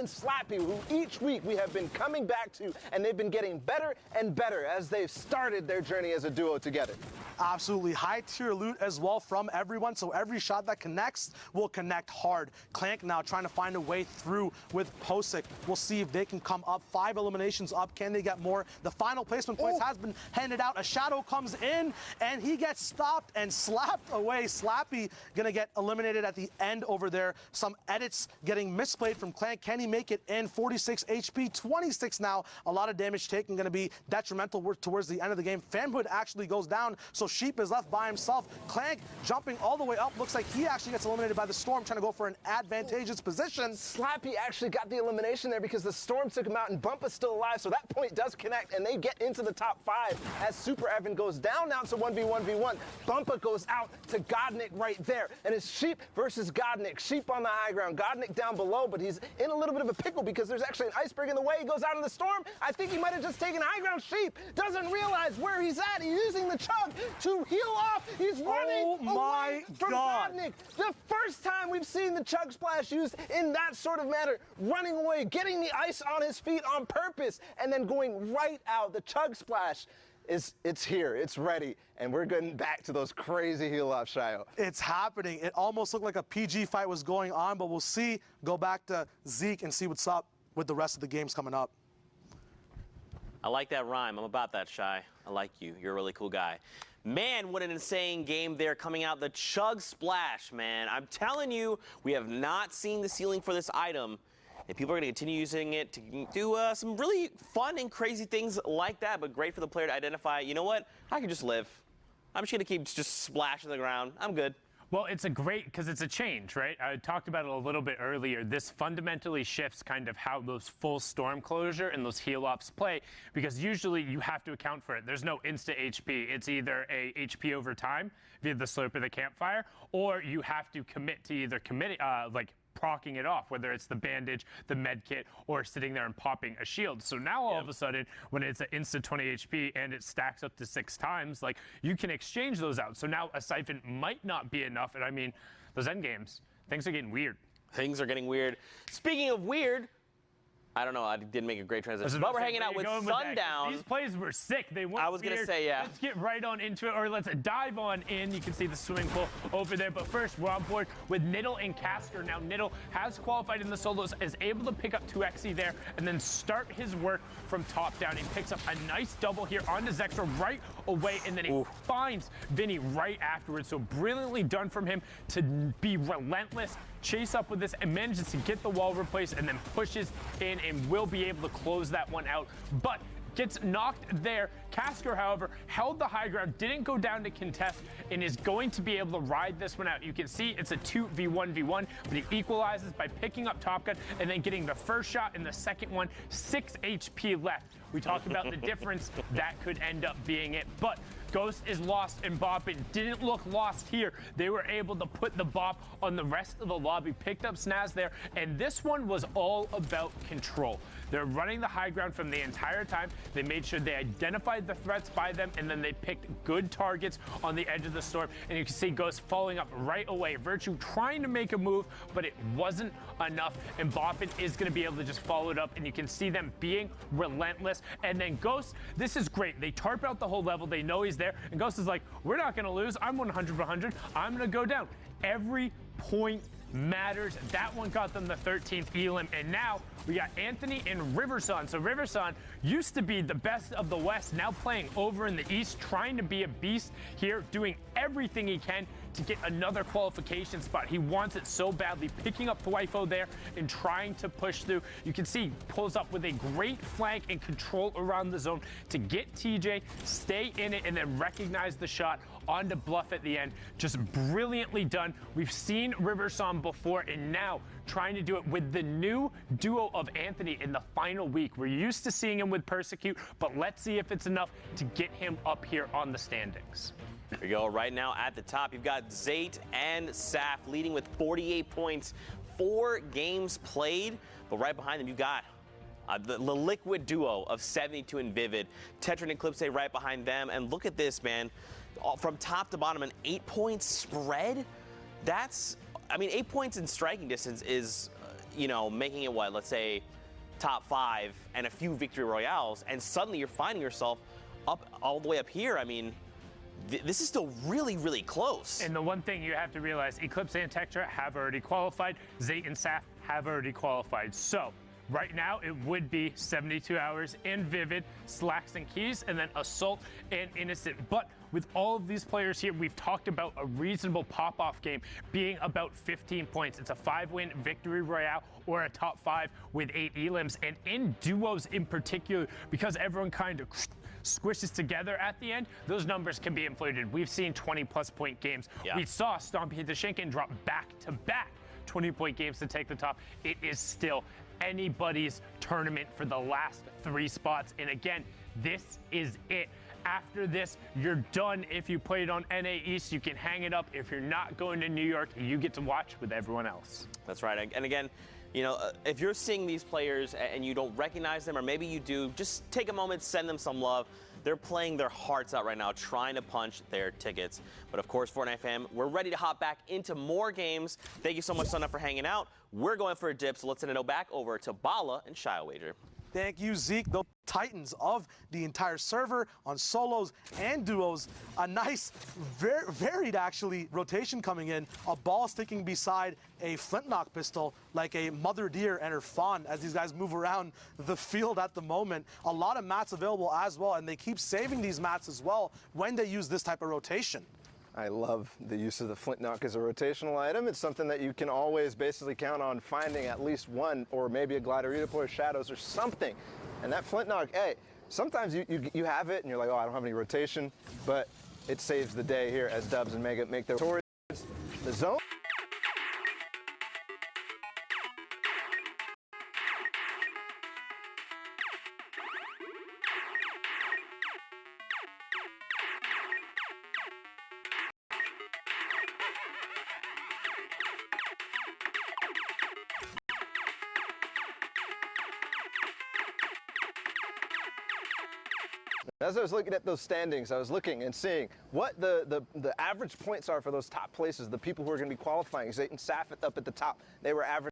and Slappy, who each week we have been coming back to, and they've been getting better and better as they've started their journey as a duo together. Absolutely. High-tier loot as well from everyone, so every shot that connects will connect hard. Clank now trying to find a way through with Posick. We'll see if they can come up. 5 eliminations up. Can they get more? The final placement points has been handed out. A shadow comes in, and he gets stopped and slapped away. Slappy going to get eliminated at the end over there. Some edits getting misplayed from Clank. Can he make it in? 46 HP, 26 now. A lot of damage taken, going to be detrimental towards the end of the game. Fanhood actually goes down, so Sheep is left by himself. Clank jumping all the way up. Looks like he actually gets eliminated by the Storm, trying to go for an advantageous position. Slappy actually got the elimination there because the Storm took him out, and Bumpa's still alive, so that point does connect, and they get into the top 5 as Super Evan goes down. Now it's a 1v1v1. Bumpa goes out to Godnik right there, and it's Sheep versus Godnik. Sheep on the high ground, Godnik down below, but he's in a little bit of a pickle because there's actually an iceberg in the way. He goes out in the Storm. I think he might have just taken high ground. Sheep doesn't realize where he's at. He's using the chug to heal off. He's running away from Godnik. The first time we've seen the chug splash used in that sort of manner. Running away, getting the ice on his feet on purpose, and then going right out. The chug splash it's here, it's ready, and we're getting back to those crazy heal-offs, Shayo. It's happening. It almost looked like a PG fight was going on, but we'll see. Go back to Zeke and see what's up with the rest of the games coming up. I like that rhyme. I'm about that, Shy. I like you. You're a really cool guy. Man, what an insane game there coming out. The Chug Splash, man. I'm telling you, we have not seen the ceiling for this item. And people are going to continue using it to do some really fun and crazy things like that. But great for the player to identify, you know what? I can just live. I'm just going to keep just splashing the ground. I'm good. Well, it's a great, because it's a change, right? I talked about it a little bit earlier. This fundamentally shifts kind of how those full storm closure and those heal-offs play, because usually you have to account for it. There's no insta HP. It's either a HP over time via the slope of the campfire, or you have to commit to either proccing it off, whether it's the bandage, the med kit, or sitting there and popping a shield. So now all of a sudden, when it's an instant 20 HP and it stacks up to 6 times, like, you can exchange those out. So now a siphon might not be enough. And I mean, those end games, things are getting weird. Things are getting weird. Speaking of weird, I don't know. I didn't make a great transition. But we're hanging out with Sundown. These plays were sick. They weren't I was going to say, yeah. Let's get right on into it, or let's dive on in. You can see the swimming pool over there. But first, we're on board with Niddle and Casker. Now, Niddle has qualified in the solos, is able to pick up 2xe there, and then start his work from top down. He picks up a nice double here onto Zextra right away, and then he finds Vinny right afterwards. So brilliantly done from him to be relentless, chase up with this, and manages to get the wall replaced, and then pushes in and will be able to close that one out. But gets knocked there. Casker, however, held the high ground, didn't go down to contest, and is going to be able to ride this one out. You can see it's a 2v1v1, but he equalizes by picking up Top Gun and then getting the first shot and the second one. 6 HP left. We talked about the difference that could end up being it, but Ghost is lost, and Bop it didn't look lost here. They were able to put the Bop on the rest of the lobby, picked up Snaz there, and this one was all about control. They're running the high ground from the entire time. They made sure they identified the threats by them, and then they picked good targets on the edge of the storm. And you can see Ghost following up right away. Virtue trying to make a move, but it wasn't enough. And Boppin is going to be able to just follow it up, and you can see them being relentless. And then Ghost, this is great. They tarp out the whole level. They know he's there. And Ghost is like, we're not going to lose. I'm 100-100. I'm going to go down. Every point matters. That one got them the 13th elim, and now we got Anthony and Riverson. So Riverson used to be the best of the West, now playing over in the East, trying to be a beast here, doing everything he can to get another qualification spot. He wants it so badly, picking up Twifo there and trying to push through. You can see he pulls up with a great flank and control around the zone to get TJ, stay in it, and then recognize the shot onto Bluff at the end. Just brilliantly done. We've seen Riverson before, and now trying to do it with the new duo of Anthony in the final week. We're used to seeing him with Persecute, but let's see if it's enough to get him up here on the standings. Here we go. Right now at the top, you've got Zayt and Saf leading with 48 points, 4 games played. But right behind them, you've got the liquid duo of 72 and Vivid. Tetra and Eclipse right behind them. And look at this, man. From top to bottom, an 8-point spread. That's, I mean, 8 points in striking distance is you know, making it what, let's say top 5 and a few victory royales, and suddenly you're finding yourself up all the way up here. I mean, this is still really, really close. And the one thing you have to realize, Eclipse and Tektra have already qualified. Zayt and Saf have already qualified. So right now it would be 72 Hours and Vivid, Slacks and Keys, and then Assault and Innocent. But with all of these players here, we've talked about a reasonable pop-off game being about 15 points. It's a 5-win victory royale or a top 5 with 8 elims. And in duos in particular, because everyone kind of squishes together at the end, those numbers can be inflated. We've seen 20-plus point games. Yeah. We saw Stompy and Tashinkin drop back-to-back 20-point games to take the top. It is still anybody's tournament for the last 3 spots. And again, this is it. After this, you're done. If you played on NA East, you can hang it up. If you're not going to New York, you get to watch with everyone else. That's right. And again, you know, if you're seeing these players and you don't recognize them, or maybe you do, just take a moment, send them some love. They're playing their hearts out right now, trying to punch their tickets. But of course, Fortnite fam, we're ready to hop back into more games. Thank you so much, Sona, for hanging out. We're going for a dip, so let's send it back over to Bala and Shy Wager. Thank you, Zeke. The titans of the entire server on solos and duos. A nice, varied, actually, rotation coming in. A ball sticking beside a flintlock pistol like a mother deer and her fawn as these guys move around the field at the moment. A lot of mats available as well, and they keep saving these mats as well when they use this type of rotation. I love the use of the flintlock as a rotational item. It's something that you can always basically count on finding at least one, or maybe a glider redeploy, shadows, or something. And that flintlock, hey, sometimes you have it and you're like, oh, I don't have any rotation, but it saves the day here as Dubs and Mega make their towards the zone. As I was looking at those standings, I was looking and seeing what the average points are for those top places, the people who are going to be qualifying. Zayt and Safet up at the top, they were average